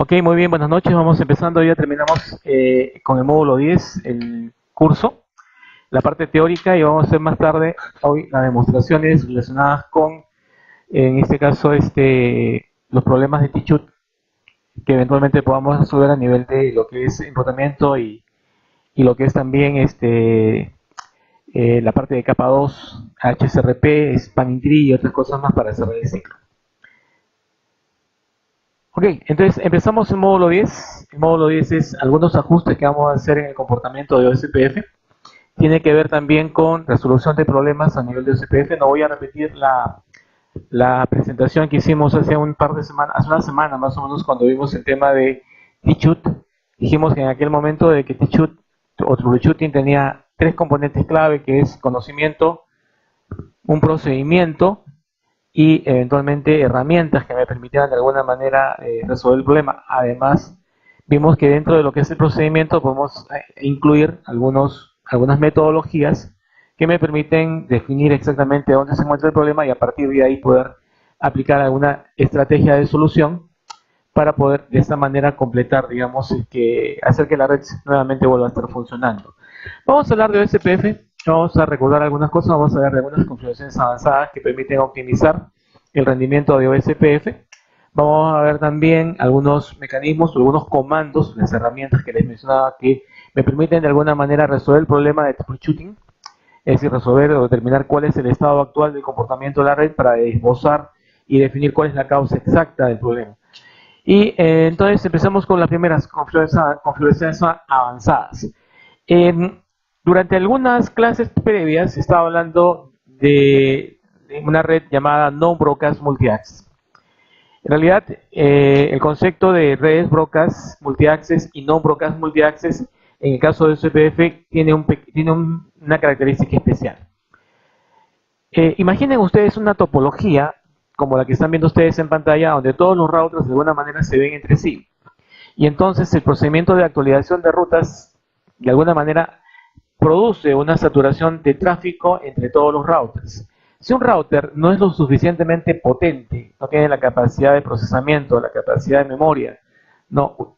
Ok, muy bien, buenas noches. Vamos empezando, ya terminamos con el módulo 10, el curso, la parte teórica, y vamos a hacer más tarde hoy las demostraciones relacionadas con, en este caso, los problemas de Tichut que eventualmente podamos resolver a nivel de lo que es enrutamiento y lo que es también la parte de capa 2, HSRP, Spanning Tree y otras cosas más para cerrar el ciclo. Ok, entonces empezamos el módulo 10. El módulo 10 es algunos ajustes que vamos a hacer en el comportamiento de OSPF. Tiene que ver también con resolución de problemas a nivel de OSPF. No voy a repetir la presentación que hicimos hace un par de semanas, hace una semana más o menos, cuando vimos el tema de T-Chut. Dijimos que en aquel momento de que T-Chut o troubleshooting tenía tres componentes clave, que es conocimiento, un procedimiento y eventualmente herramientas que me permitieran de alguna manera resolver el problema. Además, vimos que dentro de lo que es el procedimiento podemos incluir algunas metodologías que me permiten definir exactamente dónde se encuentra el problema y a partir de ahí poder aplicar alguna estrategia de solución para poder de esta manera completar, digamos, hacer que la red nuevamente vuelva a estar funcionando. Vamos a hablar de OSPF, vamos a recordar algunas cosas, vamos a ver de algunas configuraciones avanzadas que permiten optimizar el rendimiento de OSPF. Vamos a ver también algunos mecanismos, algunos comandos, las herramientas que les mencionaba que me permiten de alguna manera resolver el problema de troubleshooting, es decir, resolver o determinar cuál es el estado actual del comportamiento de la red para esbozar y definir cuál es la causa exacta del problema. Y entonces empezamos con las primeras configuraciones avanzadas. Durante algunas clases previas se estaba hablando de una red llamada Non-Broadcast Multi-Access. En realidad, el concepto de redes broadcast multi-access y non-broadcast multi-access, en el caso de SPF, tiene una característica especial. Imaginen ustedes una topología como la que están viendo ustedes en pantalla, donde todos los routers de alguna manera se ven entre sí. Y entonces el procedimiento de actualización de rutas, de alguna manera, produce una saturación de tráfico entre todos los routers. Si un router no es lo suficientemente potente, no tiene la capacidad de procesamiento, la capacidad de memoria, no,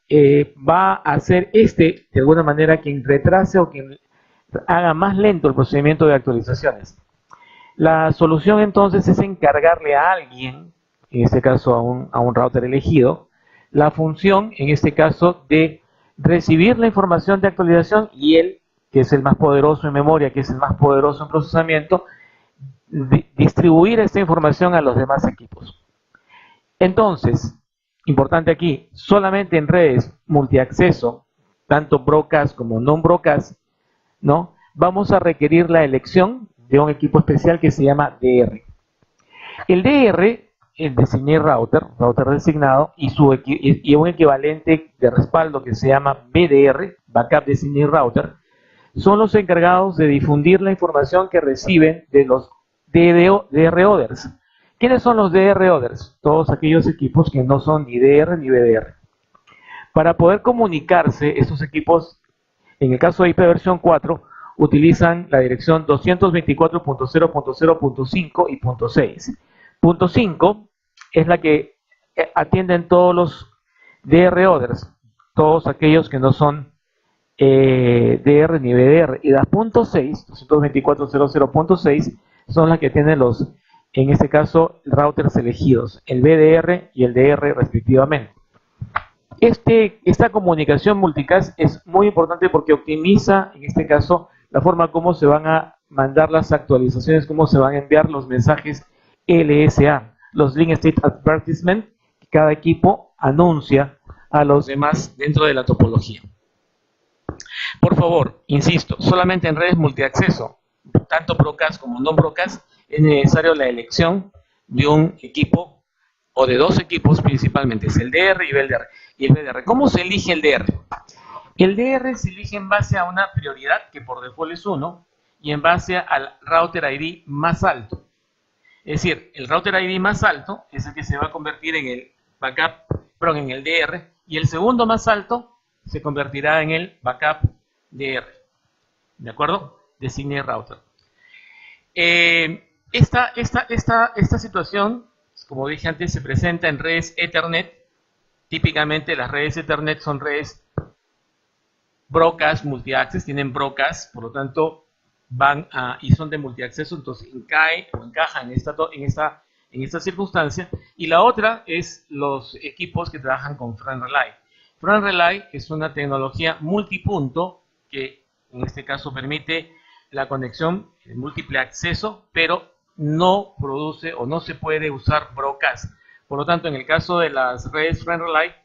va a ser de alguna manera, quien retrase o quien haga más lento el procedimiento de actualizaciones. La solución entonces es encargarle a alguien, en este caso a un router elegido, la función, en este caso, de recibir la información de actualización y él, que es el más poderoso en memoria, que es el más poderoso en procesamiento, distribuir esta información a los demás equipos. Entonces, importante aquí, solamente en redes multiacceso, tanto broadcast como non-broadcast, ¿no? Vamos a requerir la elección de un equipo especial que se llama DR. El DR, el Designated router designado, y un equivalente de respaldo que se llama BDR, Backup Designated Router, son los encargados de difundir la información que reciben de los DR Others. ¿Quiénes son los DR Others? Todos aquellos equipos que no son ni DR ni BDR. Para poder comunicarse, estos equipos, en el caso de IP versión 4, utilizan la dirección 224.0.0.5 y .6. Punto 5 es la que atienden todos los DR Others, todos aquellos que no son DR ni BDR. Y las punto 6, 224.0.0.6, son las que tienen en este caso, routers elegidos, el BDR y el DR respectivamente. Esta comunicación multicast es muy importante porque optimiza, en este caso, la forma como se van a mandar las actualizaciones, cómo se van a enviar los mensajes LSA, los Link State Advertisement, que cada equipo anuncia a los demás dentro de la topología. Por favor, insisto, solamente en redes multiacceso, tanto broadcast como no broadcast, es necesario la elección de un equipo o de dos equipos principalmente, es el DR y el BDR. ¿Cómo se elige el DR? El DR se elige en base a una prioridad que por default es 1 y en base al router ID más alto. Es decir, el router ID más alto es el que se va a convertir en el en el DR, y el segundo más alto se convertirá en el backup DR. ¿De acuerdo? Designated router. Esta situación, como dije antes, se presenta en redes Ethernet Típicamente las redes Ethernet son redes broadcast multi-access, tienen broadcast, por lo tanto van y son de multi-acceso, entonces encaja en esta circunstancia. Y la otra es los equipos que trabajan con FranRelay. FranRelay es una tecnología multipunto que en este caso permite la conexión de múltiple acceso, pero no produce o no se puede usar broadcast. Por lo tanto, en el caso de las redes FranRelay,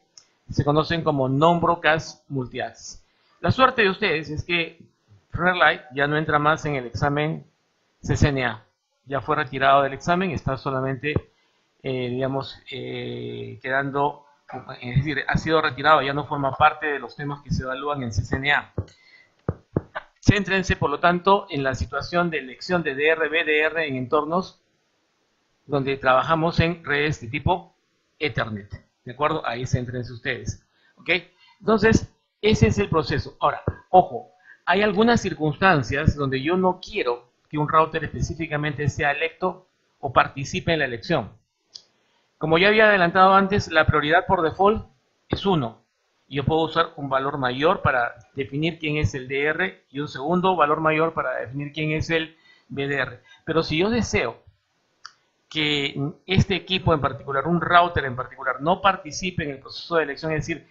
se conocen como non-broadcast multi-access. La suerte de ustedes es que FranRelay ya no entra más en el examen CCNA. Ya fue retirado del examen, está solamente, quedando, es decir, ha sido retirado, ya no forma parte de los temas que se evalúan en CCNA. Céntrense, por lo tanto, en la situación de elección de DR-BDR en entornos donde trabajamos en redes de tipo Ethernet. ¿De acuerdo? Ahí céntrense ustedes. ¿Ok? Entonces, ese es el proceso. Ahora, ojo, hay algunas circunstancias donde yo no quiero que un router específicamente sea electo o participe en la elección. Como ya había adelantado antes, la prioridad por default es 1. Yo puedo usar un valor mayor para definir quién es el DR y un segundo valor mayor para definir quién es el BDR. Pero si yo deseo que este equipo en particular, un router en particular, no participe en el proceso de elección, es decir,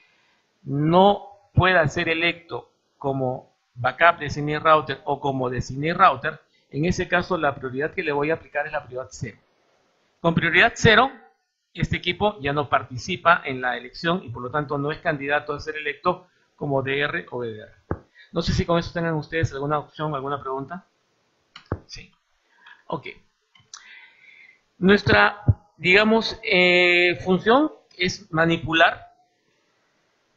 no pueda ser electo como backup designated router o como designated router, en ese caso la prioridad que le voy a aplicar es la prioridad 0. Con prioridad 0, este equipo ya no participa en la elección y por lo tanto no es candidato a ser electo como DR o BDR. No sé si con eso tengan ustedes alguna opción, alguna pregunta. Sí. Ok. Nuestra, digamos, función es manipular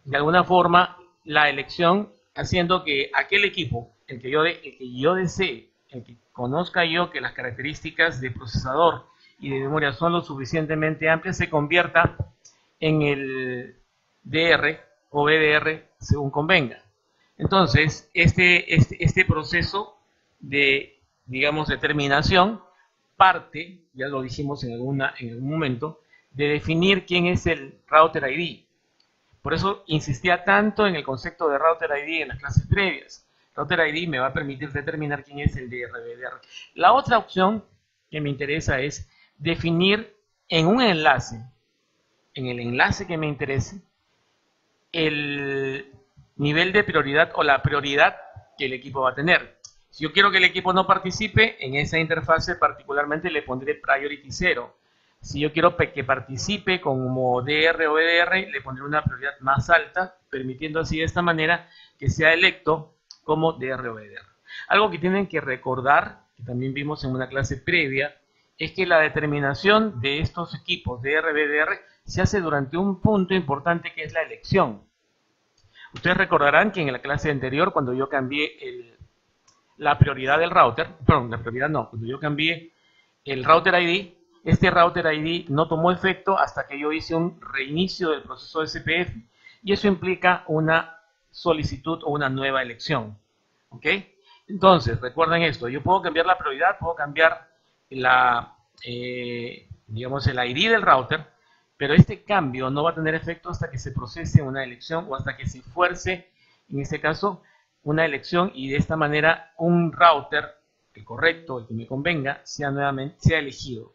de alguna forma la elección, haciendo que aquel equipo, el que yo desee, el que conozca yo que las características de procesador y de memoria son lo suficientemente amplias, se convierta en el DR o BDR según convenga. Entonces, este proceso de, digamos, determinación parte, ya lo dijimos en algún momento, de definir quién es el router ID. Por eso insistía tanto en el concepto de router ID en las clases previas. Router ID me va a permitir determinar quién es el DR-BDR. La otra opción que me interesa es definir en un enlace, en el enlace que me interese, el nivel de prioridad o la prioridad que el equipo va a tener. Si yo quiero que el equipo no participe, en esa interfase particularmente le pondré priority 0. Si yo quiero que participe como DR o BDR, le pondré una prioridad más alta, permitiendo así de esta manera que sea electo como DR o BDR. Algo que tienen que recordar, que también vimos en una clase previa, es que la determinación de estos equipos DR-BDR se hace durante un punto importante que es la elección. Ustedes recordarán que en la clase anterior, cuando yo cambié la prioridad del router, perdón, la prioridad no, cuando yo cambié el router ID, este router ID no tomó efecto hasta que yo hice un reinicio del proceso de SPF y eso implica una solicitud o una nueva elección. ¿Ok? Entonces, recuerden esto, yo puedo cambiar la prioridad, puedo cambiar digamos el ID del router, pero este cambio no va a tener efecto hasta que se procese una elección o hasta que se fuerce, en este caso, una elección y de esta manera un router, el correcto, el que me convenga, sea elegido.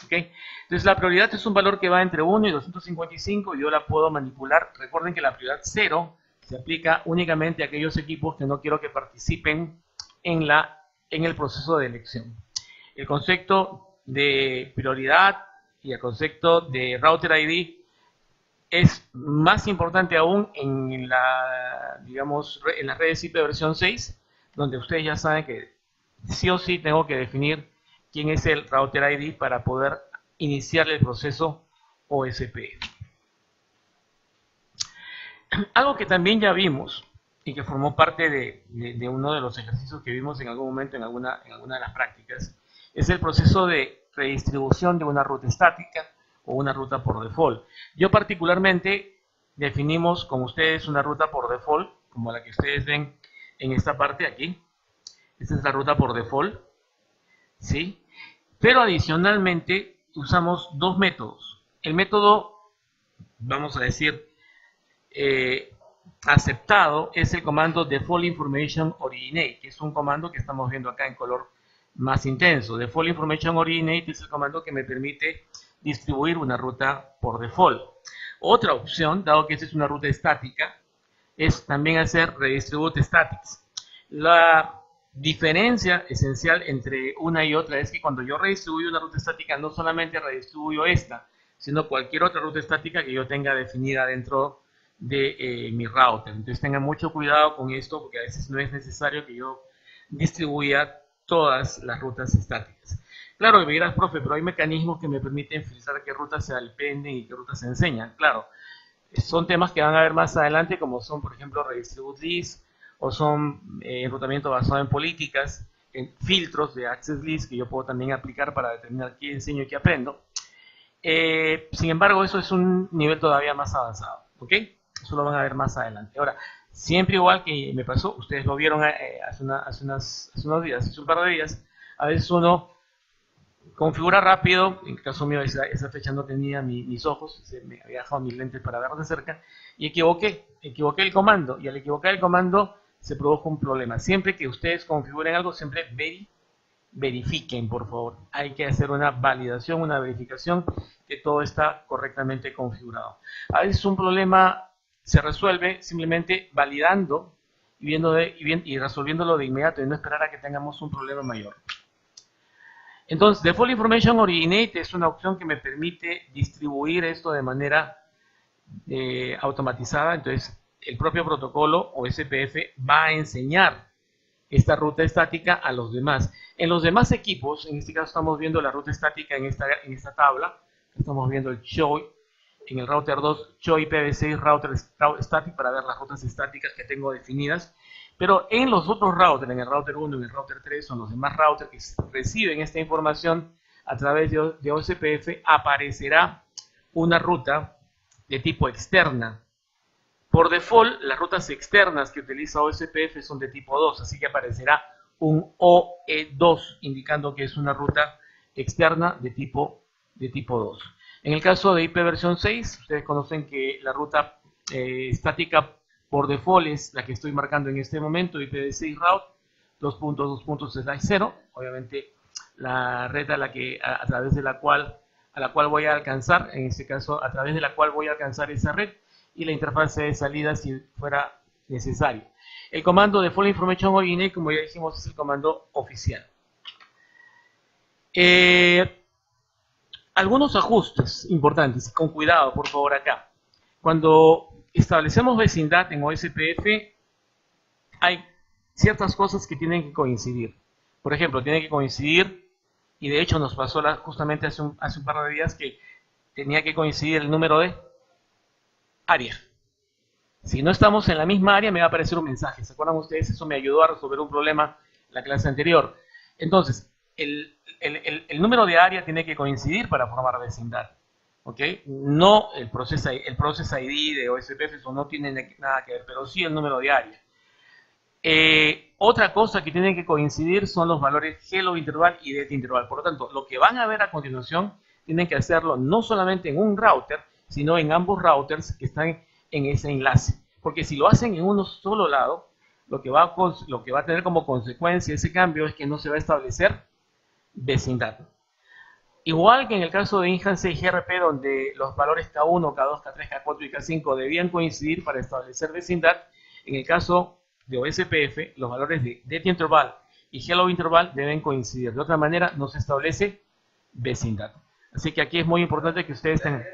¿Okay? Entonces la prioridad es un valor que va entre 1 y 255 y yo la puedo manipular. Recuerden que la prioridad 0 se aplica únicamente a aquellos equipos que no quiero que participen en el proceso de elección. El concepto de prioridad y el concepto de router ID es más importante aún en las redes IP versión 6, donde ustedes ya saben que sí o sí tengo que definir quién es el router ID para poder iniciar el proceso OSPF. Algo que también ya vimos y que formó parte de uno de los ejercicios que vimos en algún momento en alguna de las prácticas, es el proceso de redistribución de una ruta estática o una ruta por default. Yo particularmente definimos con ustedes una ruta por default, como la que ustedes ven en esta parte aquí. Esta es la ruta por default, ¿sí? Pero adicionalmente usamos dos métodos. El método vamos a decir, aceptado, es el comando Default Information Originate, que es un comando que estamos viendo acá en color más intenso. Default Information Originate es el comando que me permite distribuir una ruta por default. Otra opción, dado que esta es una ruta estática, es también hacer Redistribute Statics. La diferencia esencial entre una y otra es que cuando yo redistribuyo una ruta estática, no solamente redistribuyo esta, sino cualquier otra ruta estática que yo tenga definida dentro de mi router. Entonces tengan mucho cuidado con esto, porque a veces no es necesario que yo distribuya todas las rutas estáticas. Claro que me dirás, profe, pero hay mecanismos que me permiten filtrar qué rutas se dependen y qué rutas se enseñan. Claro, son temas que van a ver más adelante, como son, por ejemplo, Redistribute List, o son enrutamiento basado en políticas, en filtros de Access List que yo puedo también aplicar para determinar qué enseño y qué aprendo. Sin embargo, eso es un nivel todavía más avanzado, ¿ok? Eso lo van a ver más adelante. Ahora, siempre igual que me pasó, ustedes lo vieron hace unos días, hace un par de días, a veces uno configura rápido, en el caso mío esa fecha no tenía mis ojos, me había dejado mis lentes para ver de cerca, y equivoqué el comando, y al equivocar el comando se produjo un problema. Siempre que ustedes configuren algo, siempre verifiquen, por favor. Hay que hacer una validación, una verificación que todo está correctamente configurado. A veces un problema se resuelve simplemente validando y resolviéndolo de inmediato y no esperar a que tengamos un problema mayor. Entonces, Default Information Originate es una opción que me permite distribuir esto de manera automatizada. Entonces, el propio protocolo o SPF va a enseñar esta ruta estática a los demás. En los demás equipos, en este caso estamos viendo la ruta estática en esta tabla, estamos viendo el show, en el router 2, show IPv6 router static para ver las rutas estáticas que tengo definidas. Pero en los otros routers, en el router 1, en el router 3, son los demás routers que reciben esta información a través de OSPF, aparecerá una ruta de tipo externa. Por default, las rutas externas que utiliza OSPF son de tipo 2, así que aparecerá un OE2, indicando que es una ruta externa de tipo 2. En el caso de IP versión 6, ustedes conocen que la ruta estática por default es la que estoy marcando en este momento, IPv6 route 2.2.0, obviamente la red a través de la cual voy a alcanzar, en este caso a través de la cual voy a alcanzar esa red, y la interfaz de salida si fuera necesario. El comando Default Information Originate, como ya dijimos, es el comando oficial. Algunos ajustes importantes, con cuidado por favor acá. Cuando establecemos vecindad en OSPF, hay ciertas cosas que tienen que coincidir. Por ejemplo, tiene que coincidir, y de hecho nos pasó justamente hace un par de días que tenía que coincidir el número de área. Si no estamos en la misma área, me va a aparecer un mensaje. ¿Se acuerdan ustedes? Eso me ayudó a resolver un problema en la clase anterior. Entonces, el número de área tiene que coincidir para formar vecindad. ¿Ok? No el process ID de OSPF, eso no tiene nada que ver, pero sí el número de área. Otra cosa que tiene que coincidir son los valores hello interval y det interval. Por lo tanto, lo que van a ver a continuación, tienen que hacerlo no solamente en un router, sino en ambos routers que están en ese enlace. Porque si lo hacen en uno solo lado, lo que va a tener como consecuencia ese cambio es que no se va a establecer vecindad. Igual que en el caso de Instance y GRP, donde los valores K1, K2, K3, K4 y K5 debían coincidir para establecer vecindad, en el caso de OSPF, los valores de det interval y hello interval deben coincidir. De otra manera, no se establece vecindad. Así que aquí es muy importante que ustedes tengan...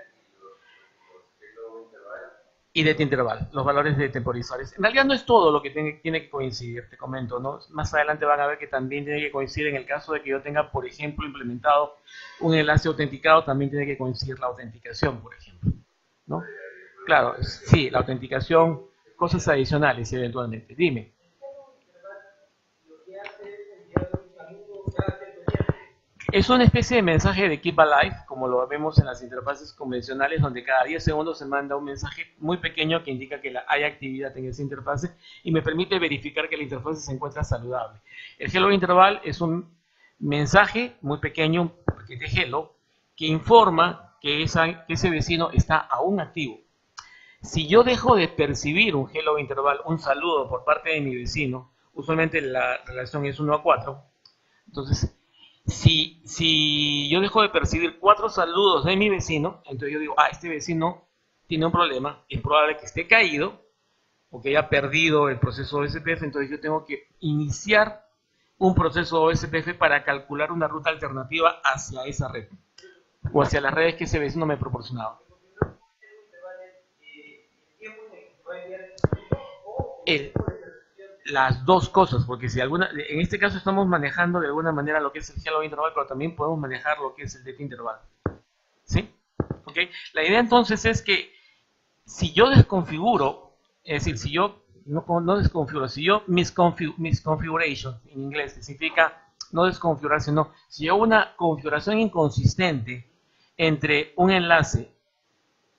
Y det interval, los valores de temporizadores. En realidad no es todo lo que tiene que coincidir, te comento, ¿no? Más adelante van a ver que también tiene que coincidir en el caso de que yo tenga, por ejemplo, implementado un enlace autenticado, también tiene que coincidir la autenticación, por ejemplo, ¿no? Claro, sí, la autenticación, cosas adicionales eventualmente. Dime. Es una especie de mensaje de Keep Alive, como lo vemos en las interfaces convencionales, donde cada 10 segundos se manda un mensaje muy pequeño que indica que hay actividad en esa interfase y me permite verificar que la interfase se encuentra saludable. El hello interval es un mensaje muy pequeño, un paquete hello, que informa que ese vecino está aún activo. Si yo dejo de percibir un hello interval, un saludo por parte de mi vecino, usualmente la relación es 1 a 4, entonces si yo dejo de percibir 4 saludos de mi vecino, entonces yo digo, este vecino tiene un problema, es probable que esté caído o que haya perdido el proceso OSPF, entonces yo tengo que iniciar un proceso OSPF para calcular una ruta alternativa hacia esa red o hacia las redes que ese vecino me proporcionaba. Las dos cosas, porque si en este caso estamos manejando de alguna manera lo que es el hello interval, pero también podemos manejar lo que es el data interval. ¿Sí? ¿Ok? La idea entonces es que si yo desconfiguro, es decir, si yo no desconfiguro, si yo misconfiguration en inglés, que significa no desconfigurar, sino si yo hago una configuración inconsistente entre un enlace,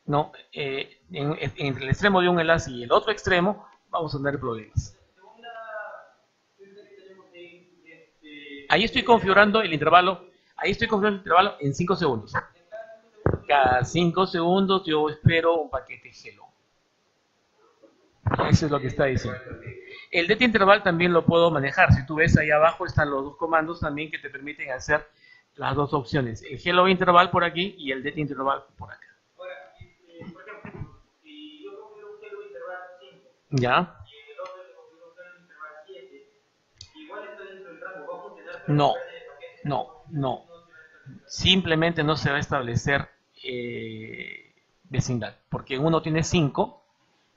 ¿no? Entre el extremo de un enlace y el otro extremo, vamos a tener problemas. Ahí estoy configurando el intervalo, en 5 segundos. Cada 5 segundos yo espero un paquete hello. Eso es lo que está diciendo. El data interval también lo puedo manejar. Si tú ves ahí abajo están los dos comandos también que te permiten hacer las dos opciones. El hello interval por aquí y el data interval por acá. Ahora, por ejemplo, si yo configuro un hello interval 5 ¿Ya? y el otro le configuro un hello interval 7, igual está dentro del rango, ¿va a funcionar? No. Simplemente no se va a establecer vecindad, porque en uno tiene 5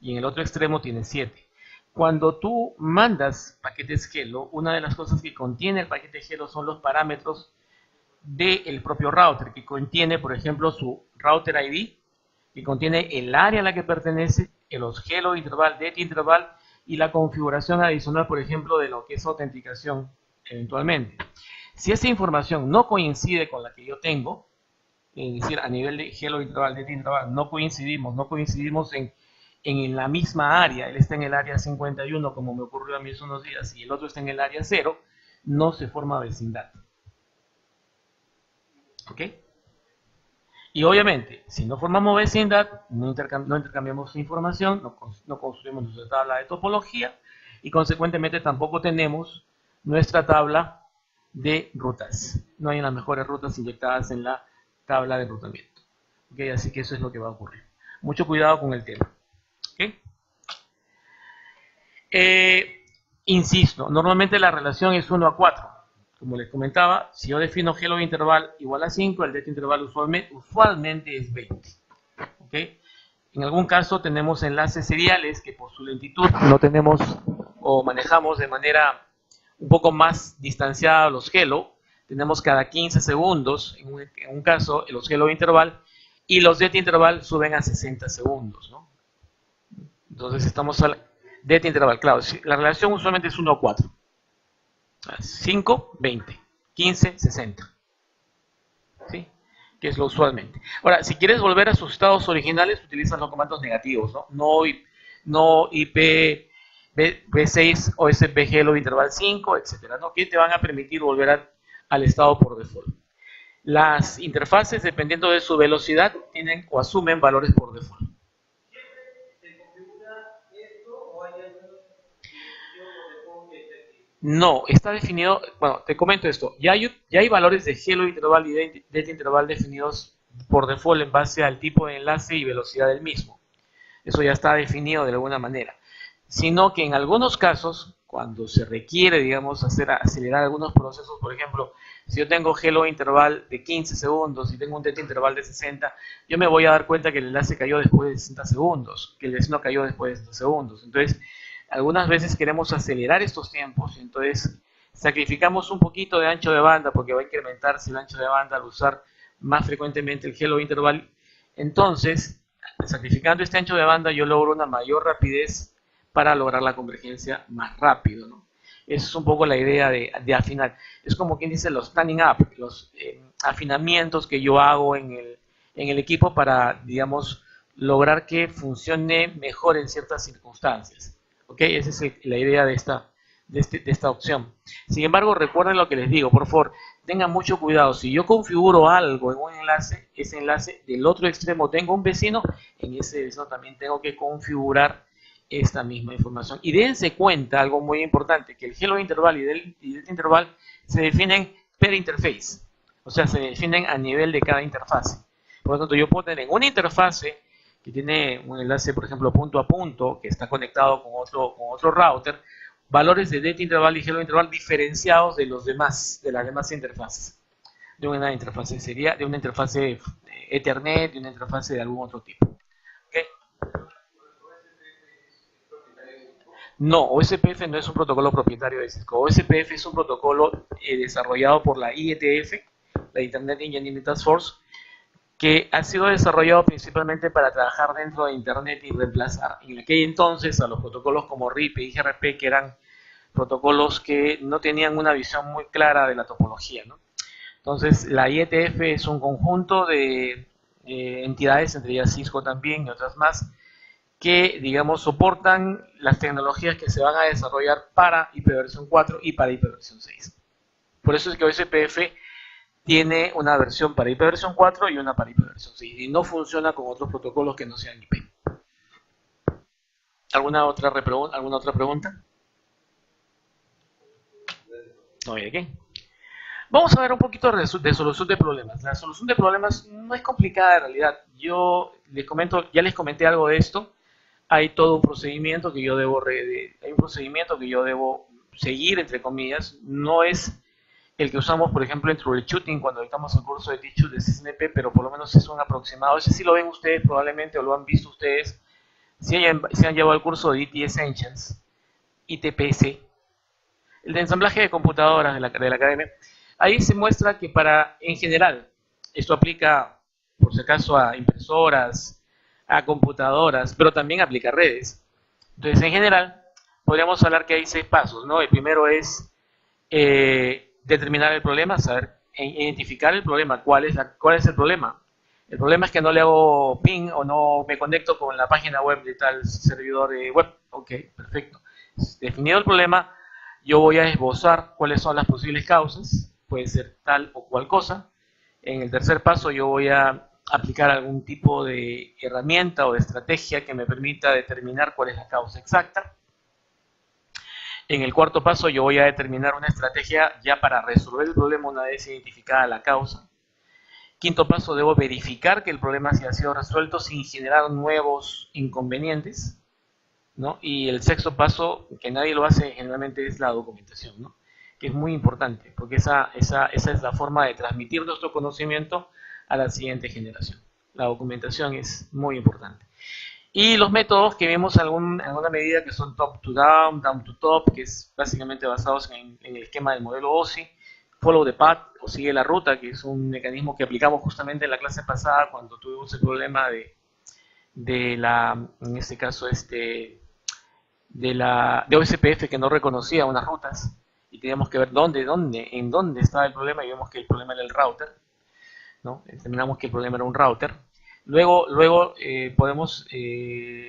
y en el otro extremo tiene 7. Cuando tú mandas paquetes hello, una de las cosas que contiene el paquete hello son los parámetros del propio router, que contiene, por ejemplo, su router ID, que contiene el área a la que pertenece, los hello interval, data interval y la configuración adicional, por ejemplo, de lo que es autenticación eventualmente. Si esa información no coincide con la que yo tengo, es decir, a nivel de hello interval, data interval, no coincidimos en la misma área, él está en el área 51 como me ocurrió a mí hace unos días y el otro está en el área 0, no se forma vecindad. ¿Ok? Y obviamente, si no formamos vecindad, no intercambiamos información, no construimos nuestra tabla de topología y consecuentemente tampoco tenemos nuestra tabla de rutas. No hay unas mejores rutas inyectadas en la tabla de enrutamiento. ¿Okay? Así que eso es lo que va a ocurrir. Mucho cuidado con el tema. ¿Okay? Insisto, normalmente la relación es 1 a 4. Como les comentaba, si yo defino hello interval igual a 5, el data interval usualmente es 20. ¿Okay? En algún caso tenemos enlaces seriales que por su lentitud no tenemos o manejamos de manera un poco más distanciada los hello. Tenemos cada 15 segundos, en un caso, los hello interval, y los data interval suben a 60 segundos, ¿no? Entonces estamos al data interval, claro, la relación usualmente es 1 a 4. 5, 20, 15, 60. ¿Sí? Que es lo usualmente. Ahora, si quieres volver a sus estados originales, utilizas los comandos negativos, ¿no? No IP B6 o hello interval 5, etcétera, ¿no? Que te van a permitir volver al estado por default. Las interfaces, dependiendo de su velocidad, tienen o asumen valores por default. No, está definido, bueno, te comento esto, ya hay valores de hello interval y data interval definidos por default en base al tipo de enlace y velocidad del mismo. Eso ya está definido de alguna manera. Sino que en algunos casos, cuando se requiere, digamos, acelerar algunos procesos, por ejemplo, si yo tengo hello interval de 15 segundos y tengo un data interval de 60, yo me voy a dar cuenta que el enlace cayó después de 60 segundos, que el vecino cayó después de 60 segundos. Entonces, algunas veces queremos acelerar estos tiempos, entonces sacrificamos un poquito de ancho de banda porque va a incrementarse el ancho de banda al usar más frecuentemente el hello interval. Entonces, sacrificando este ancho de banda, yo logro una mayor rapidez para lograr la convergencia más rápido, ¿no? Esa es un poco la idea de afinar. Es como quien dice los tuning up, los afinamientos que yo hago en el equipo para, digamos, lograr que funcione mejor en ciertas circunstancias. ¿Ok? Esa es la idea de de esta opción. Sin embargo, recuerden lo que les digo, por favor, tengan mucho cuidado. Si yo configuro algo en un enlace, ese enlace del otro extremo tengo un vecino, en ese vecino también tengo que configurar esta misma información. Y dense cuenta, algo muy importante, que el hello interval y del interval se definen per interface, o sea, se definen a nivel de cada interfase. Por lo tanto, yo puedo tener en una interfase que tiene un enlace, por ejemplo, punto a punto, que está conectado con otro router, valores de data interval y hello interval diferenciados de los demás, de las demás interfaces. De una interfase sería, de una interfase Ethernet, de una interfase de algún otro tipo. ¿Okay? No, OSPF no es un protocolo propietario de Cisco. OSPF es un protocolo desarrollado por la IETF, la Internet Engineering Task Force, que ha sido desarrollado principalmente para trabajar dentro de Internet y reemplazar en aquel entonces a los protocolos como RIP y IGRP, que eran protocolos que no tenían una visión muy clara de la topología, ¿no? Entonces, la IETF es un conjunto de entidades, entre ellas Cisco también y otras más, que, digamos, soportan las tecnologías que se van a desarrollar para IPv4 y para IPv6. Por eso es que OSPF tiene una versión para IPv4 y una para IPv6 y no funciona con otros protocolos que no sean IP. ¿Alguna otra pregunta? No, ¿qué? Vamos a ver un poquito de solución de problemas. La solución de problemas no es complicada en realidad. Yo les comento, ya les comenté algo de esto. Hay todo un procedimiento que yo debo seguir, entre comillas. No es el que usamos, por ejemplo, en troubleshooting cuando dictamos el curso de Teach de CCNP, pero por lo menos es un aproximado. Ese sí lo ven ustedes probablemente o lo han visto ustedes si han llevado el curso de IT Essentials, ITPC, el de ensamblaje de computadoras de la academia. Ahí se muestra que en general, esto aplica por si acaso a impresoras, a computadoras, pero también aplica a redes. Entonces, en general, podríamos hablar que hay 6 pasos, ¿no? El primero es determinar el problema, saber identificar el problema. ¿Cuál es el problema? El problema es que no le hago ping o no me conecto con la página web de tal servidor web. Ok, perfecto. Definido el problema, yo voy a esbozar cuáles son las posibles causas. Puede ser tal o cual cosa. En el tercer paso yo voy a aplicar algún tipo de herramienta o de estrategia que me permita determinar cuál es la causa exacta. En el cuarto paso yo voy a determinar una estrategia ya para resolver el problema una vez identificada la causa. Quinto paso, debo verificar que el problema se ha sido resuelto sin generar nuevos inconvenientes, ¿no? Y el sexto paso, que nadie lo hace generalmente, es la documentación, ¿no? Que es muy importante, porque esa es la forma de transmitir nuestro conocimiento a la siguiente generación. La documentación es muy importante. Y los métodos que vemos en alguna medida que son top to down, down to top, que es básicamente basados en el esquema del modelo OSI, follow the path o sigue la ruta, que es un mecanismo que aplicamos justamente en la clase pasada cuando tuvimos el problema en este caso, de OSPF que no reconocía unas rutas y teníamos que ver en dónde estaba el problema y vemos que el problema era el router, ¿no? Determinamos que el problema era un router. Luego podemos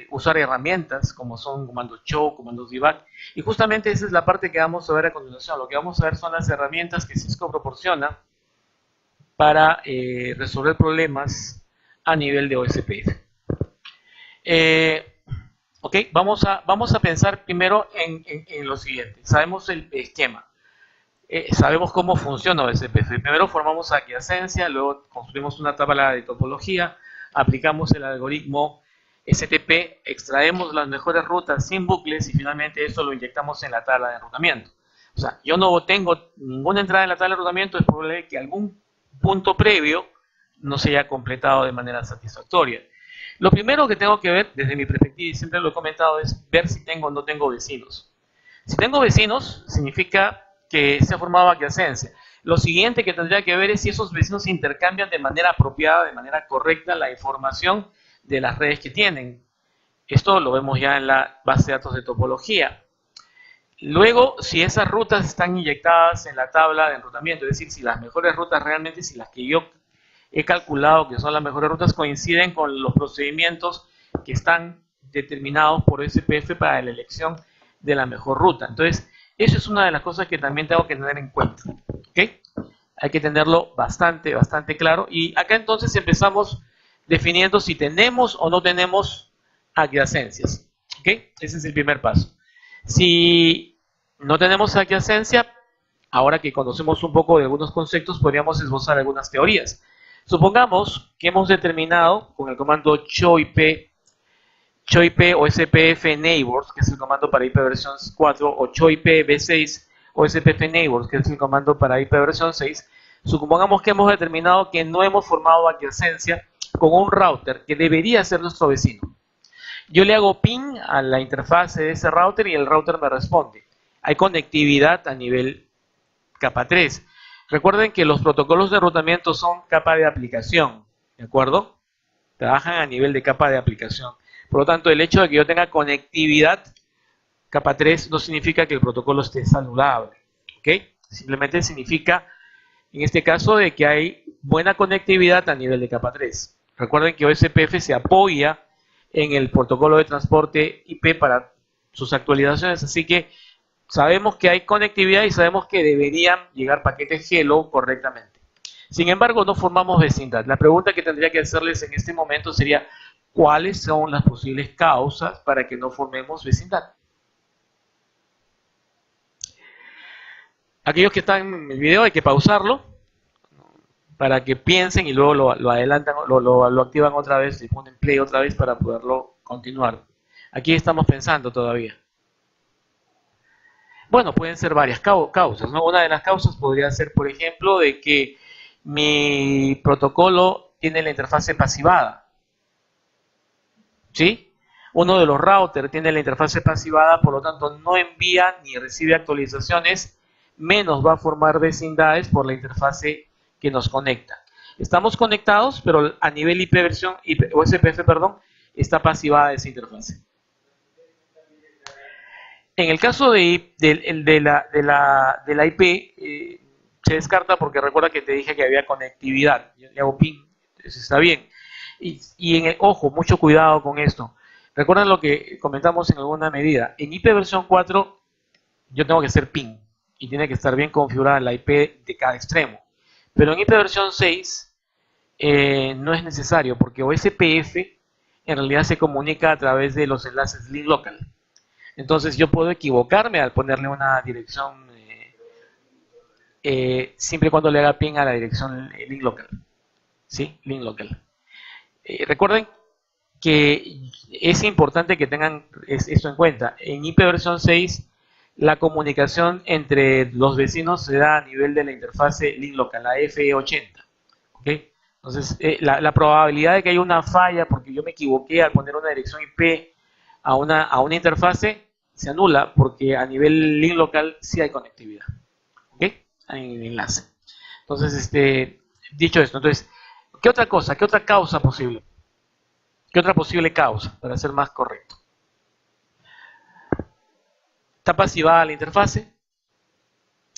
usar herramientas como son comandos show, comandos debug, y justamente esa es la parte que vamos a ver a continuación. Lo que vamos a ver son las herramientas que Cisco proporciona para resolver problemas a nivel de OSPF. Ok, vamos a pensar primero en lo siguiente. Sabemos el esquema. Sabemos cómo funciona OSPF. Primero formamos adyacencia, luego construimos una tabla de topología, aplicamos el algoritmo STP, extraemos las mejores rutas sin bucles y finalmente eso lo inyectamos en la tabla de enrutamiento. O sea, yo no tengo ninguna entrada en la tabla de enrutamiento, es probable que algún punto previo no se haya completado de manera satisfactoria. Lo primero que tengo que ver, desde mi perspectiva, y siempre lo he comentado, es ver si tengo o no tengo vecinos. Si tengo vecinos, significa que se ha formado adyacencia. Lo siguiente que tendría que ver es si esos vecinos intercambian de manera apropiada, de manera correcta, la información de las redes que tienen. Esto lo vemos ya en la base de datos de topología. Luego, si esas rutas están inyectadas en la tabla de enrutamiento, es decir, si las mejores rutas realmente, si las que yo he calculado que son las mejores rutas coinciden con los procedimientos que están determinados por SPF para la elección de la mejor ruta. Entonces, Eso es una de las cosas que también tengo que tener en cuenta. ¿Ok? Hay que tenerlo bastante claro. Y acá entonces empezamos definiendo si tenemos o no tenemos adyacencias. ¿Ok? Ese es el primer paso. Si no tenemos adyacencia, ahora que conocemos un poco de algunos conceptos, podríamos esbozar algunas teorías. Supongamos que hemos determinado con el comando choip o SPF neighbors, que es el comando para IP versión 4, o choip v6 o SPF neighbors, que es el comando para IP versión 6. Supongamos que hemos determinado que no hemos formado adyacencia con un router que debería ser nuestro vecino. Yo le hago ping a la interfase de ese router y el router me responde. Hay conectividad a nivel capa 3. Recuerden que los protocolos de enrutamiento son capa de aplicación, ¿de acuerdo? Trabajan a nivel de capa de aplicación. Por lo tanto, el hecho de que yo tenga conectividad capa 3 no significa que el protocolo esté saludable, ¿ok? Simplemente significa, en este caso, de que hay buena conectividad a nivel de capa 3. Recuerden que OSPF se apoya en el protocolo de transporte IP para sus actualizaciones, así que sabemos que hay conectividad y sabemos que deberían llegar paquetes Hello correctamente. Sin embargo, no formamos vecindad. La pregunta que tendría que hacerles en este momento sería, ¿cuáles son las posibles causas para que no formemos vecindad? Aquellos que están en el video hay que pausarlo para que piensen y luego lo adelantan, lo activan otra vez, le ponen play otra vez para poderlo continuar. Aquí estamos pensando todavía. Bueno, pueden ser varias causas, ¿no? Una de las causas podría ser, por ejemplo, de que mi protocolo tiene la interfase pasivada. ¿Sí? Uno de los routers tiene la interfase pasivada, por lo tanto no envía ni recibe actualizaciones, menos va a formar vecindades por la interfase que nos conecta. Estamos conectados, pero a nivel IP versión, o SPF, perdón, está pasivada esa interfase. En el caso de la IP, se descarta porque recuerda que te dije que había conectividad. Yo le hago ping, eso está bien. Ojo, mucho cuidado con esto. Recuerden lo que comentamos en alguna medida. En IP versión 4, yo tengo que hacer ping y tiene que estar bien configurada la IP de cada extremo. Pero en IP versión 6 no es necesario porque OSPF en realidad se comunica a través de los enlaces link local. Entonces yo puedo equivocarme al ponerle una dirección siempre y cuando le haga ping a la dirección link local. ¿Sí? Link local. Recuerden que es importante que tengan esto en cuenta. En IP versión 6, la comunicación entre los vecinos se da a nivel de la interfase link local, la FE80. ¿Okay? Entonces, la probabilidad de que haya una falla porque yo me equivoqué al poner una dirección IP a una interfase se anula porque a nivel link local sí hay conectividad. ¿Ok? Hay un enlace. Entonces, dicho esto, entonces, ¿qué otra cosa? ¿Qué otra causa posible? ¿Qué otra posible causa? Para ser más correcto. ¿Está pasivada la interfase?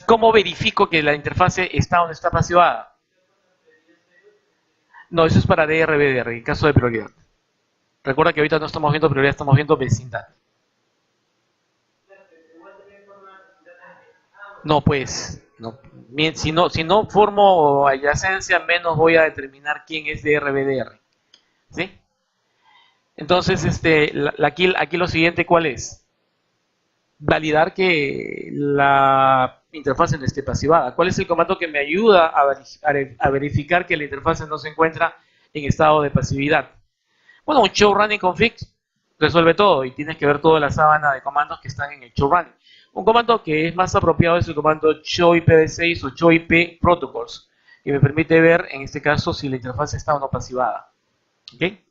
¿Cómo verifico que la interfase está o no está pasivada? No, eso es para DRBDR, en caso de prioridad. Recuerda que ahorita no estamos viendo prioridad, estamos viendo vecindad. No, pues, no. Si no formo adyacencia, menos voy a determinar quién es DRBDR. ¿Sí? Entonces, aquí lo siguiente, ¿cuál es? Validar que la interfase no esté pasivada. ¿Cuál es el comando que me ayuda a verificar que la interfase no se encuentra en estado de pasividad? Bueno, un show running config resuelve todo y tienes que ver toda la sábana de comandos que están en el show running. Un comando que es más apropiado es el comando show IPv6 o show IP protocols, que me permite ver en este caso si la interfase está o no pasivada. ¿Okay?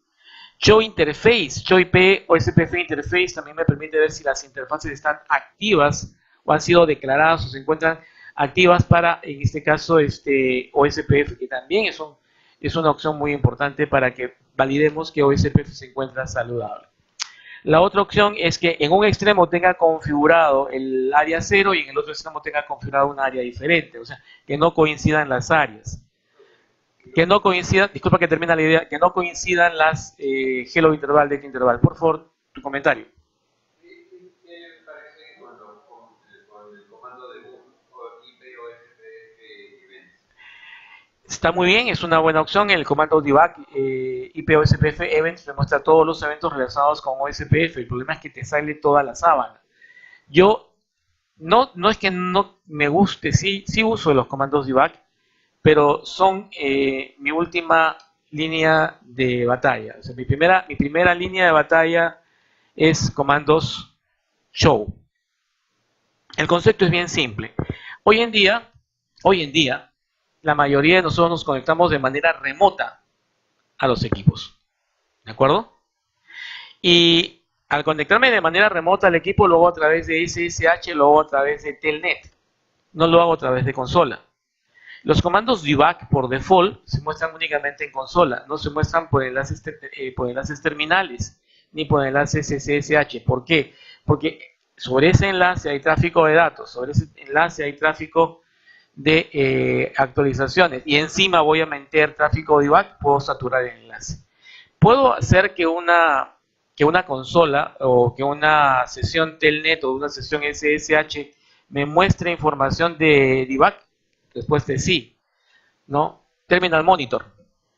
Show interface, show IP o SPF interface también me permite ver si las interfaces están activas o han sido declaradas o se encuentran activas para, en este caso, OSPF, que también es una opción muy importante para que validemos que OSPF se encuentra saludable. La otra opción es que en un extremo tenga configurado el área 0 y en el otro extremo tenga configurado un área diferente, o sea, que no coincidan las áreas. Que no coincidan, disculpa que termine la idea, que no coincidan las hello interval, data interval. Por favor, tu comentario. ¿Qué me parece cuando Está muy bien, es una buena opción. El comando debug IPOSPF events me muestra todos los eventos relacionados con OSPF. El problema es que te sale toda la sábana. Yo no es que no me guste, sí uso los comandos debug, pero son mi última línea de batalla. O sea, mi primera línea de batalla es comandos show. El concepto es bien simple. Hoy en día, la mayoría de nosotros nos conectamos de manera remota a los equipos. ¿De acuerdo? Y al conectarme de manera remota al equipo, lo hago a través de SSH, lo hago a través de Telnet. No lo hago a través de consola. Los comandos debug por default se muestran únicamente en consola, no se muestran por enlaces terminales ni por enlaces SSH. ¿Por qué? Porque sobre ese enlace hay tráfico de datos, sobre ese enlace hay tráfico de actualizaciones y encima voy a meter tráfico debug, puedo saturar el enlace. Puedo hacer que una consola o que una sesión Telnet o una sesión SSH me muestre información de debug. Respuesta es sí, ¿no? Terminal Monitor,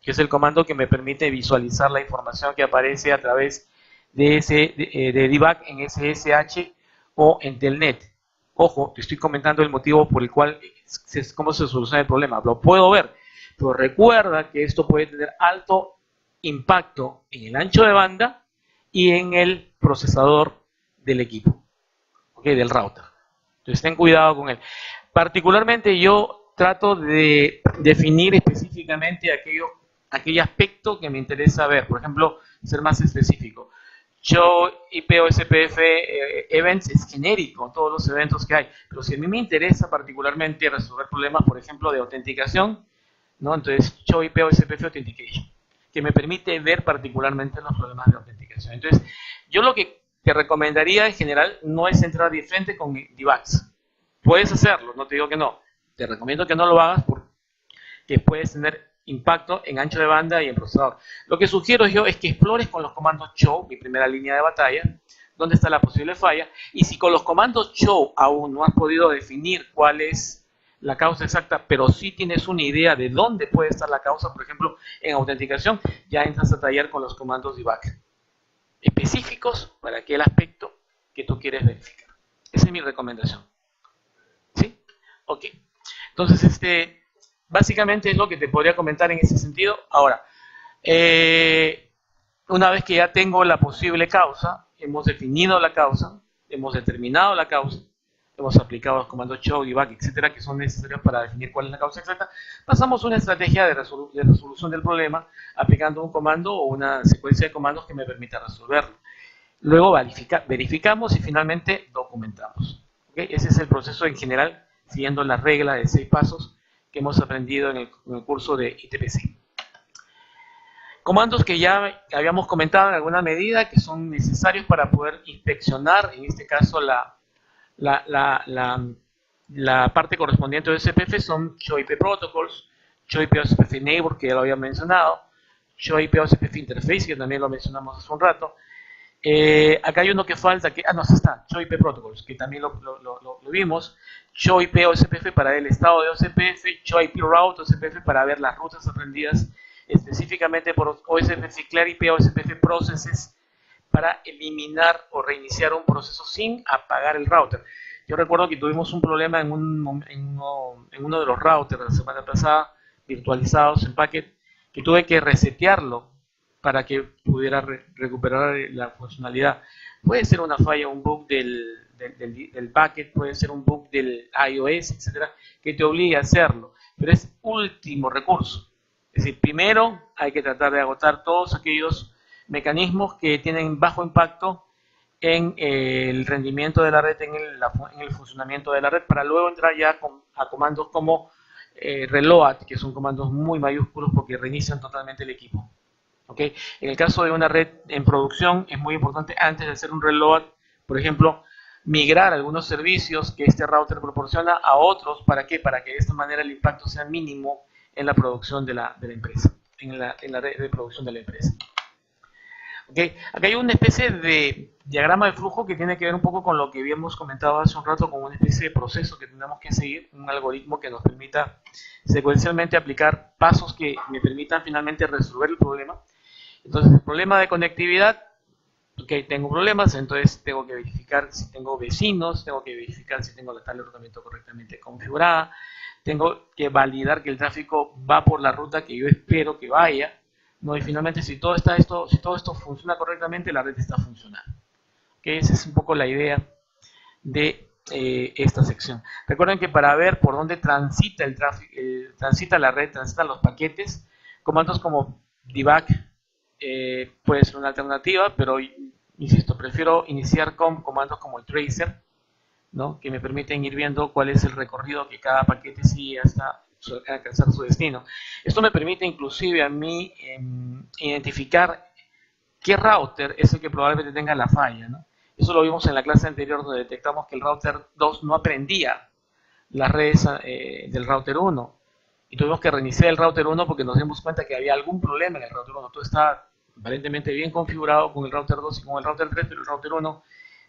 que es el comando que me permite visualizar la información que aparece a través de debug en SSH o en Telnet. Ojo, te estoy comentando el motivo por el cual, cómo se soluciona el problema. Lo puedo ver, pero recuerda que esto puede tener alto impacto en el ancho de banda y en el procesador del equipo, ¿ok? Del router. Entonces ten cuidado con él. Particularmente yo trato de definir específicamente aquel aspecto que me interesa ver. Por ejemplo, ser más específico. Show IPOSPF events es genérico, todos los eventos que hay. Pero si a mí me interesa particularmente resolver problemas, por ejemplo, de autenticación, ¿no? Entonces, Show IPOSPF Authentication, que me permite ver particularmente los problemas de autenticación. Entonces, yo lo que te recomendaría en general no es entrar de frente con debugs. Puedes hacerlo, no te digo que no. Te recomiendo que no lo hagas porque puedes tener impacto en ancho de banda y en procesador. Lo que sugiero yo es que explores con los comandos show, mi primera línea de batalla, dónde está la posible falla, y si con los comandos show aún no has podido definir cuál es la causa exacta, pero sí tienes una idea de dónde puede estar la causa, por ejemplo, en autenticación, ya entras a tallar con los comandos debug específicos para aquel aspecto que tú quieres verificar. Esa es mi recomendación. ¿Sí? Ok. Entonces, básicamente es lo que te podría comentar en ese sentido. Ahora, una vez que ya tengo la posible causa, hemos definido la causa, hemos determinado la causa, hemos aplicado los comandos show, debug, etcétera, que son necesarios para definir cuál es la causa exacta, pasamos a una estrategia de resolución del problema aplicando un comando o una secuencia de comandos que me permita resolverlo. Luego verificamos y finalmente documentamos. ¿Okay? Ese es el proceso en general, siguiendo la regla de 6 pasos que hemos aprendido en el curso de ITPC. Comandos que ya habíamos comentado en alguna medida, que son necesarios para poder inspeccionar, en este caso, la parte correspondiente de SPF son Show IP Protocols, Show IP OSPF Neighbor, que ya lo había mencionado, Show IP OSPF Interface, que también lo mencionamos hace un rato. Acá hay uno que falta, no, está, Show IP Protocols, que también lo vimos. Show IP OSPF para ver el estado de OSPF, Show IP Route OSPF para ver las rutas aprendidas específicamente por OSPF Clear IP OSPF Processes para eliminar o reiniciar un proceso sin apagar el router. Yo recuerdo que tuvimos un problema en uno de los routers la semana pasada, virtualizados en Packet, que tuve que resetearlo para que pudiera recuperar la funcionalidad. Puede ser una falla, un bug del packet, puede ser un bug del iOS, etcétera, que te obligue a hacerlo, pero es último recurso. Es decir, primero hay que tratar de agotar todos aquellos mecanismos que tienen bajo impacto en el rendimiento de la red, en el funcionamiento de la red, para luego entrar ya a comandos como reload, que son comandos muy mayúsculos porque reinician totalmente el equipo. ¿Okay? En el caso de una red en producción es muy importante antes de hacer un reload, por ejemplo, migrar algunos servicios que este router proporciona a otros. ¿Para qué? Para que de esta manera el impacto sea mínimo en la producción de la empresa, en la red de producción de la empresa. ¿Ok? Acá hay una especie de diagrama de flujo que tiene que ver un poco con lo que habíamos comentado hace un rato, con una especie de proceso que tenemos que seguir, un algoritmo que nos permita secuencialmente aplicar pasos que me permitan finalmente resolver el problema. Entonces, el problema de conectividad, ok, tengo problemas, entonces tengo que verificar si tengo vecinos, tengo que verificar si tengo la tabla de ordenamiento correctamente configurada, tengo que validar que el tráfico va por la ruta que yo espero que vaya, ¿no? Y finalmente, si todo esto funciona correctamente, la red está funcionando. ¿Okay? Esa es un poco la idea de esta sección. Recuerden que para ver por dónde transita el tráfico, transita la red, transitan los paquetes, comandos como debug puede ser una alternativa, pero insisto, prefiero iniciar con comandos como el tracer, ¿no? Que me permiten ir viendo cuál es el recorrido que cada paquete sigue hasta alcanzar su destino. Esto me permite inclusive a mí identificar qué router es el que probablemente tenga la falla, ¿no? Eso lo vimos en la clase anterior, donde detectamos que el router 2 no aprendía las redes del router 1 y tuvimos que reiniciar el router 1 porque nos dimos cuenta que había algún problema en el router 1. Todo estaba aparentemente bien configurado con el router 2 y con el router 3, pero el router 1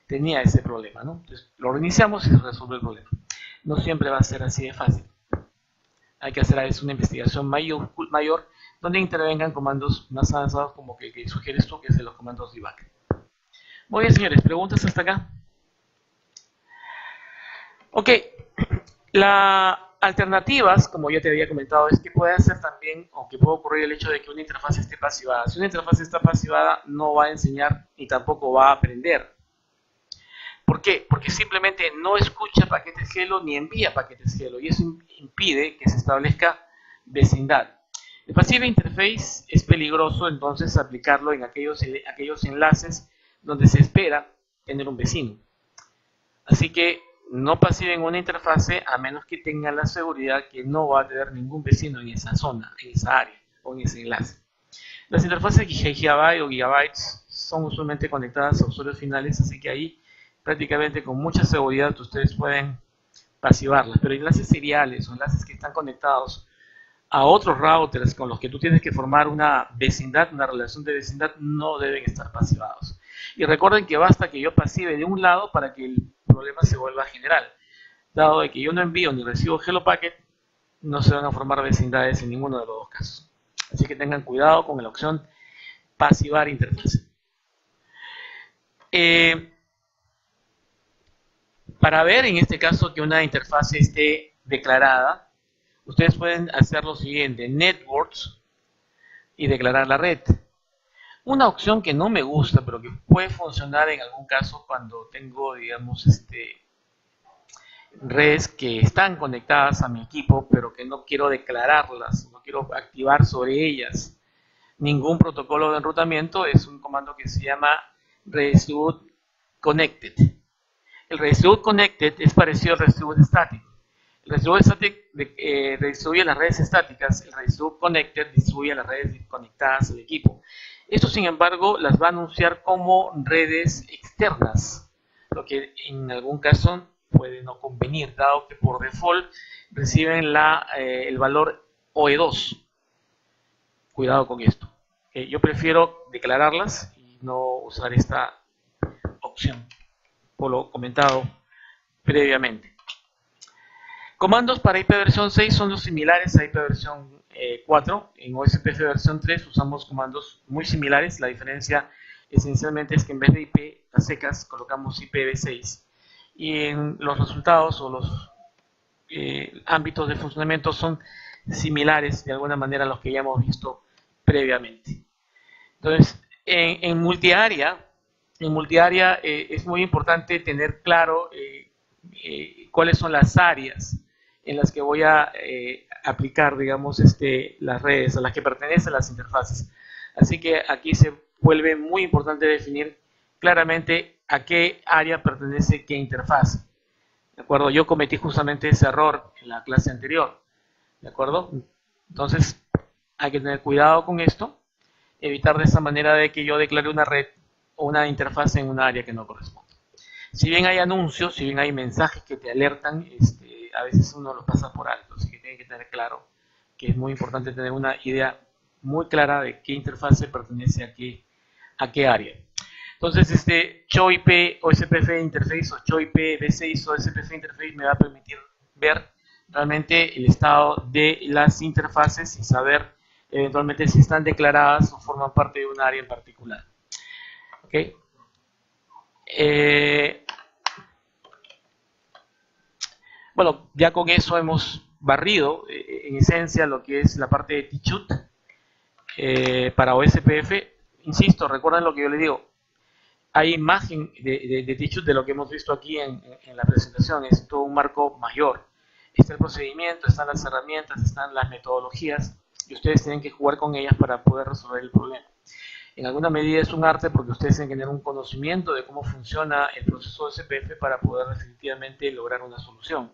tenía ese problema, ¿no? Entonces lo reiniciamos y se resuelve el problema. No siempre va a ser así de fácil. Hay que hacer a veces una investigación mayor donde intervengan comandos más avanzados como que sugieres tú, que es de los comandos debug. Muy bien, señores, ¿preguntas hasta acá? Ok, las alternativas, como ya te había comentado, es que puede hacer también, o que puede ocurrir el hecho de que una interfaz esté pasivada. Si una interfaz está pasivada, no va a enseñar y tampoco va a aprender. ¿Por qué? Porque simplemente no escucha paquetes Hello ni envía paquetes Hello y eso impide que se establezca vecindad. El Passive Interface es peligroso entonces aplicarlo en aquellos enlaces donde se espera tener un vecino. Así que no pasiven una interfase a menos que tengan la seguridad que no va a tener ningún vecino en esa zona, en esa área o en ese enlace. Las interfaces Gigabyte o Gigabytes son usualmente conectadas a usuarios finales, así que ahí prácticamente con mucha seguridad ustedes pueden pasivarlas, pero enlaces seriales o enlaces que están conectados a otros routers con los que tú tienes que formar una vecindad, una relación de vecindad, no deben estar pasivados. Y recuerden que basta que yo pasive de un lado para que el problema se vuelva general. Dado de que yo no envío ni recibo Hello Packet, no se van a formar vecindades en ninguno de los dos casos. Así que tengan cuidado con la opción pasivar interfaz. Para ver en este caso que una interfaz esté declarada, ustedes pueden hacer lo siguiente: networks y declarar la red. Una opción que no me gusta, pero que puede funcionar en algún caso cuando tengo, digamos, redes que están conectadas a mi equipo, pero que no quiero declararlas, no quiero activar sobre ellas ningún protocolo de enrutamiento, es un comando que se llama redistribute connected. El redistribute connected es parecido al redistribute static. El redistribute static redistribuye las redes estáticas, el redistribute connected distribuye las redes conectadas al equipo. Esto, sin embargo, las va a anunciar como redes externas, lo que en algún caso puede no convenir, dado que por default reciben el valor OE2. Cuidado con esto. Yo prefiero declararlas y no usar esta opción, por lo comentado previamente. Comandos para IP versión 6 son los similares a IP versión 4. En OSPF versión 3 usamos comandos muy similares. La diferencia esencialmente es que en vez de IP a secas colocamos IPv6. Y en los resultados o los ámbitos de funcionamiento son similares de alguna manera a los que ya hemos visto previamente. Entonces, en multiárea es muy importante tener claro cuáles son las áreas en las que voy a aplicar, digamos, las redes a las que pertenecen las interfaces. Así que aquí se vuelve muy importante definir claramente a qué área pertenece qué interfaz. ¿De acuerdo? Yo cometí justamente ese error en la clase anterior. ¿De acuerdo? Entonces, hay que tener cuidado con esto, evitar de esa manera de que yo declare una red o una interfaz en un área que no corresponde. Si bien hay anuncios, si bien hay mensajes que te alertan, a veces uno los pasa por alto, así que tiene que tener claro que es muy importante tener una idea muy clara de qué interfaz pertenece a qué área. Entonces, CHO-IP o SPF Interface o CHO-IP V6 o SPF Interface me va a permitir ver realmente el estado de las interfaces y saber eventualmente si están declaradas o forman parte de un área en particular. ¿Okay? Bueno, ya con eso hemos barrido en esencia lo que es la parte de T-Shoot para OSPF. Insisto, recuerden lo que yo les digo, hay imagen de T-Shoot de lo que hemos visto aquí en la presentación, es todo un marco mayor. Está el procedimiento, están las herramientas, están las metodologías y ustedes tienen que jugar con ellas para poder resolver el problema. En alguna medida es un arte porque ustedes tienen que tener un conocimiento de cómo funciona el proceso de SPF para poder definitivamente lograr una solución.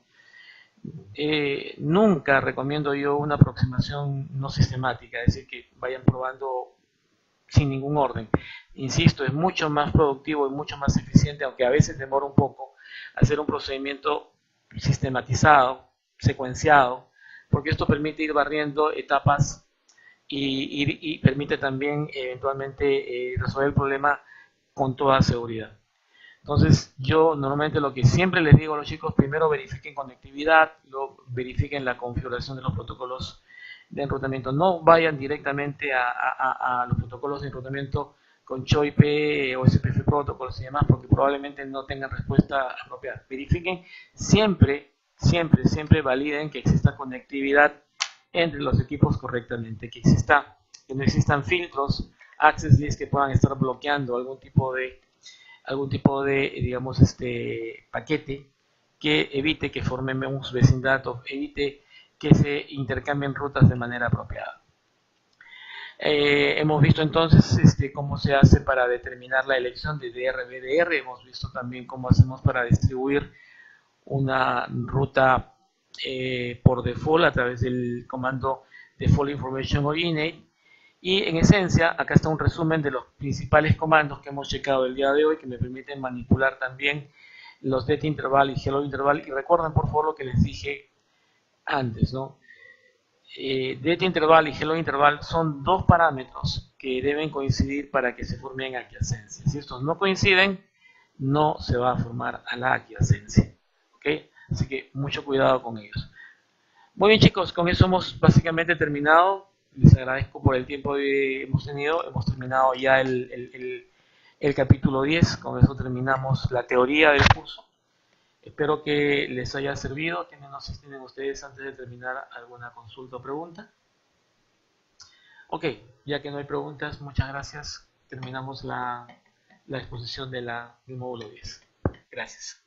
Nunca recomiendo yo una aproximación no sistemática, es decir, que vayan probando sin ningún orden. Insisto, es mucho más productivo y mucho más eficiente, aunque a veces demora un poco, hacer un procedimiento sistematizado, secuenciado, porque esto permite ir barriendo etapas y permite también eventualmente resolver el problema con toda seguridad. Entonces, yo normalmente lo que siempre les digo a los chicos, primero verifiquen conectividad, luego verifiquen la configuración de los protocolos de enrutamiento. No vayan directamente a los protocolos de enrutamiento con CHO-IP o SPF protocolos y demás, porque probablemente no tengan respuesta apropiada. Verifiquen siempre, siempre, siempre validen que exista conectividad entre los equipos correctamente, que no existan filtros, access lists que puedan estar bloqueando algún tipo de digamos, paquete que evite que formemos vecindad, evite que se intercambien rutas de manera apropiada. Hemos visto entonces cómo se hace para determinar la elección de DR-BDR, hemos visto también cómo hacemos para distribuir una ruta por default a través del comando Default Information Originate. Y en esencia, acá está un resumen de los principales comandos que hemos checado el día de hoy que me permiten manipular también los Data Interval y Hello Interval. Y recuerden por favor lo que les dije antes, ¿no? Data Interval y Hello Interval son dos parámetros que deben coincidir para que se formen aquiescencias. Si estos no coinciden, no se va a formar a la aquiescencia. ¿Okay? Así que mucho cuidado con ellos. Muy bien chicos, con eso hemos básicamente terminado. Les agradezco por el tiempo que hemos tenido. Hemos terminado ya el capítulo 10. Con eso terminamos la teoría del curso. Espero que les haya servido. No sé si tienen ustedes antes de terminar alguna consulta o pregunta. Ok, ya que no hay preguntas, muchas gracias. Terminamos la exposición del módulo 10. Gracias.